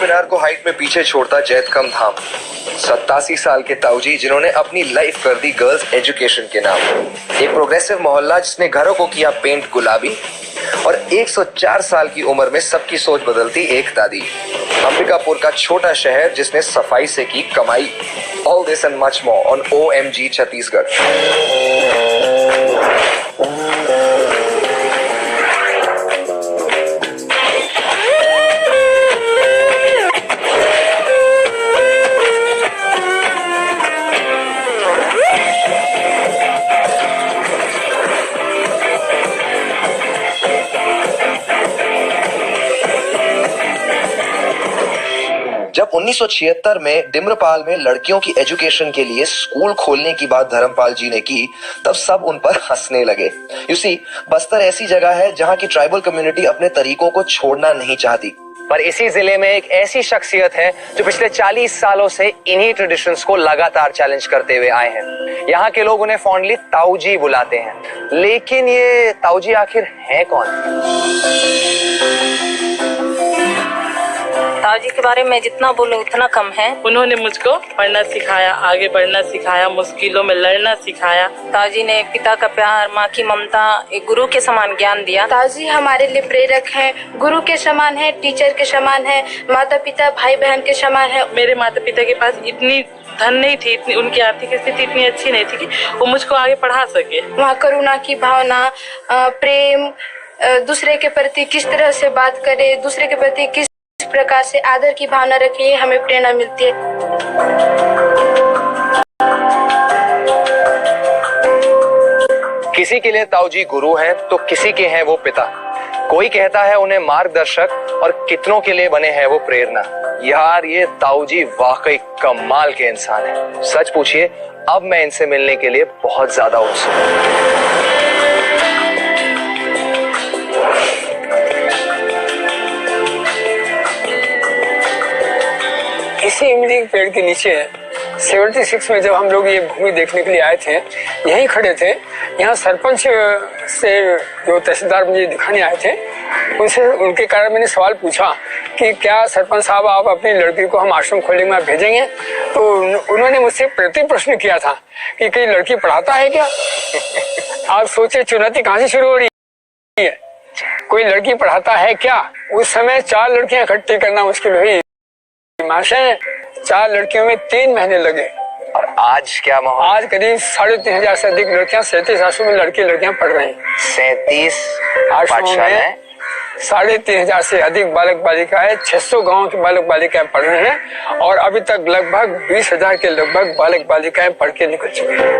मीनार को हाइट में पीछे छोड़ता जैत कम धाम। 87 साल के ताऊजी जिन्होंने अपनी लाइफ कर दी गर्ल्स एजुकेशन के नाम। एक प्रोग्रेसिव मोहल्ला जिसने घरों को किया पेंट गुलाबी, और 104 साल की उम्र में सबकी सोच बदलती एक दादी। अंबिकापुर का छोटा शहर जिसने सफाई से की कमाई। All this and much more on OMG Chhattisgarh. जब 1976 में डिम्रपाल में लड़कियों की एजुकेशन के लिए स्कूल खोलने की बात धर्मपाल जी ने की, तब सब उन पर हंसने लगे। यू सी, बस्तर ऐसी जगह है जहां की ट्राइबल कम्युनिटी अपने तरीकों को छोड़ना नहीं चाहती। पर इसी जिले में एक ऐसी शख्सियत है जो पिछले 40 सालों से इन्हीं ट्रेडिशंस को लगातार चैलेंज करते हुए आए हैं। यहाँ के लोग उन्हें फॉन्डली ताऊजी बुलाते हैं, लेकिन ये ताऊजी आखिर है कौन? ताऊजी के बारे में जितना बोलूं उतना कम है। उन्होंने मुझको पढ़ना सिखाया, आगे बढ़ना सिखाया, मुश्किलों में लड़ना सिखाया। ताऊजी ने पिता का प्यार, माँ की ममता, एक गुरु के समान ज्ञान दिया। ताऊजी हमारे लिए प्रेरक हैं, गुरु के समान है, टीचर के समान है, माता पिता भाई बहन के समान है। मेरे माता पिता के पास इतनी धन नहीं थी, इतनी उनकी आर्थिक स्थिति इतनी अच्छी नहीं थी कि वो मुझको आगे पढ़ा सके। वहाँ करुणा की भावना, प्रेम, दूसरे के प्रति किस तरह से बात करे, दूसरे के प्रति किस प्रकार से आदर की भावना रखिए, हमें प्रेरणा मिलती है। किसी के लिए ताऊजी गुरु हैं तो किसी के हैं वो पिता। कोई कहता है उन्हें मार्गदर्शक, और कितनों के लिए बने हैं वो प्रेरणा। यार, ये ताऊजी वाकई कमाल के इंसान है। सच पूछिए, अब मैं इनसे मिलने के लिए बहुत ज्यादा उत्सुक हूं। इसी इमली के पेड़ के नीचे 76 में जब हम लोग ये भूमि देखने के लिए आए थे, यहीं खड़े थे। यहाँ सरपंच से जो तहसीलदार मुझे दिखाने आए थे, उनसे उनके कारण मैंने सवाल पूछा कि क्या सरपंच साहब आप अपनी लड़की को हम आश्रम खोलने में भेजेंगे? तो उन्होंने मुझसे प्रति प्रश्न किया था कि कई लड़की पढ़ाता है क्या? आप सोचे चुनौती कहाँ से शुरू हो रही है। कोई लड़की पढ़ाता है क्या? उस समय 4 लड़कियां इकट्ठी करना मुश्किल हुई। महाशय, 4 लड़कियों में 3 महीने लगे। और आज क्या माहौल? आज करीब 3500 से अधिक लड़कियां 37 आश्रम में लड़कियां पढ़ रही हैं। 37 आश्रमों में 3500 से अधिक बालक बालिकाएं, 600 गांव की बालक बालिकाएं पढ़ रहे हैं, और अभी तक लगभग 20,000 के लगभग बालक बालिकाएं पढ़ के निकल चुके हैं।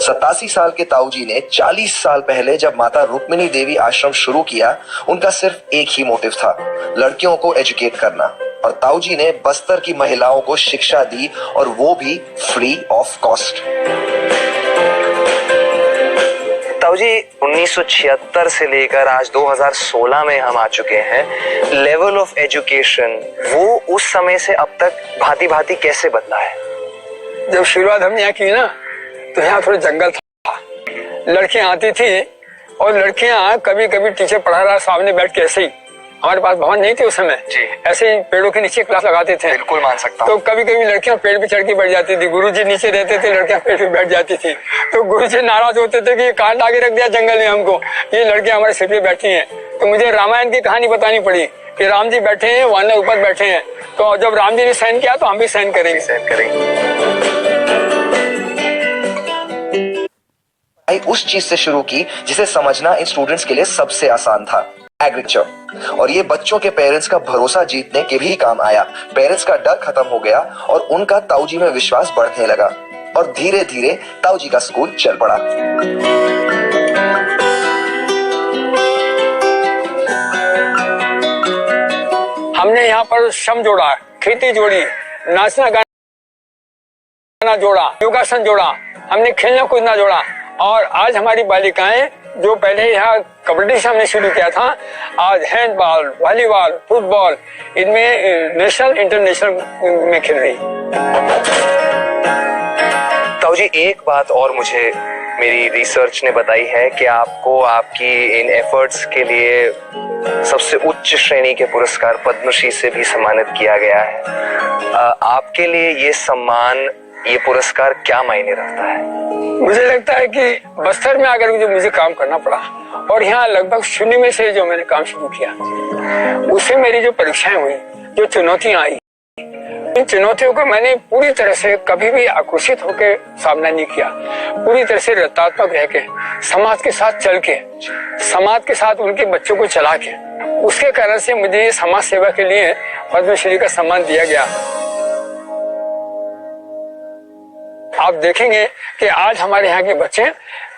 87 साल के ताऊजी ने 40 साल पहले जब माता रुक्मिणी देवी आश्रम शुरू किया, उनका सिर्फ एक ही मोटिव था, लड़कियों को एजुकेट करना। और ताऊजी ने बस्तर की महिलाओं को शिक्षा दी, और वो भी फ्री ऑफ कॉस्ट। ताऊजी, 1976 से लेकर आज 2016 में हम आ चुके हैं। लेवल ऑफ एजुकेशन वो उस समय से अब तक भांति भांति कैसे बदला है? जब शुरुआत हमने यहाँ की ना, तो यहाँ थोड़ा जंगल था। लड़कियां आती थी, और लड़कियां कभी कभी टीचर पढ़ा रहा सामने बैठ के ऐसे ही, हमारे पास भवन नहीं थे उस समय जी, ऐसे ही पेड़ों के नीचे क्लास लगाते थे। बिल्कुल मान सकता हूं। तो कभी कभी लड़कियां पेड़ पे चढ़ के बैठ जाती थी, गुरुजी नीचे रहते थे, लड़कियां पेड़ पे बैठ जाती थी। तो गुरुजी नाराज होते थे कि ये कांड आगे रख दिया जंगल में हमको, ये लड़कियां हमारे सिर पे बैठी हैं। तो मुझे रामायण की कहानी बतानी पड़ी कि राम जी बैठे हैं, वानर ऊपर बैठे हैं, तो जब राम जी ने सहन किया तो हम भी सहन करेंगे। उस चीज से शुरू की जिसे समझना इन स्टूडेंट्स के लिए सबसे आसान था, एग्रीकल्चर। और ये बच्चों के पेरेंट्स का भरोसा जीतने के भी काम आया। पेरेंट्स का डर खत्म हो गया और उनका ताऊजी में विश्वास बढ़ने लगा, और धीरे धीरे ताऊजी का स्कूल चल पड़ा। हमने यहाँ पर श्रम जोड़ा, खेती जोड़ी, नाचना गाना जोड़ा, योगासन जोड़ा, हमने खेलना कूदना जोड़ा। और आज हमारी बालिकाएं जो पहले यहाँ कबड्डी से हमने शुरू किया था, आज हैंडबॉल, वॉलीबॉल, फुटबॉल, इनमें नेशनल इंटरनेशनल में खेल रही। ताऊजी, एक बात और मुझे मेरी रिसर्च ने बताई है कि आपको आपकी इन एफर्ट्स के लिए सबसे उच्च श्रेणी के पुरस्कार पद्मश्री से भी सम्मानित किया गया है। आपके लिए ये सम्मान, ये पुरस्कार क्या मायने रखता है? मुझे लगता है कि बस्तर में आकर जो मुझे काम करना पड़ा और यहाँ लगभग शून्य में से जो मैंने काम शुरू किया, उससे मेरी जो परीक्षाएं हुई, जो चुनौतियां आई, इन चुनौतियों को मैंने पूरी तरह से कभी भी आक्रोशित होकर सामना नहीं किया। पूरी तरह से रतात्मक रह के, समाज के साथ चल के, समाज के साथ उनके बच्चों को चला के, उसके कारण से मुझे ये समाज सेवा के लिए पद्मश्री का सम्मान दिया गया। आप देखेंगे कि आज हमारे यहाँ के बच्चे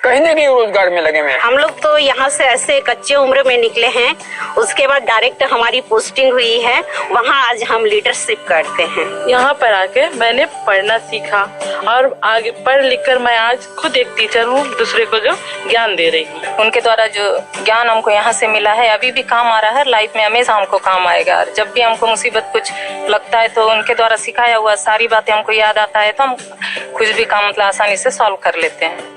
कहीं न कहीं रोजगार में लगे हुए हैं। हम लोग तो यहाँ से ऐसे कच्चे उम्र में निकले हैं, उसके बाद डायरेक्ट हमारी पोस्टिंग हुई है, वहाँ आज हम लीडरशिप करते हैं। यहाँ पर आके मैंने पढ़ना सीखा और आगे पढ़ लिख कर मैं आज खुद एक टीचर हूँ, दूसरे को जो ज्ञान दे रही हूँ। उनके द्वारा जो ज्ञान हमको यहाँ से मिला है अभी भी काम आ रहा है, लाइफ में हमेशा हमको काम आएगा। जब भी हमको मुसीबत कुछ लगता है तो उनके द्वारा सिखाया हुआ सारी बातें हमको याद आता है, तो हम कुछ भी काम मतलब आसानी से सॉल्व कर लेते हैं।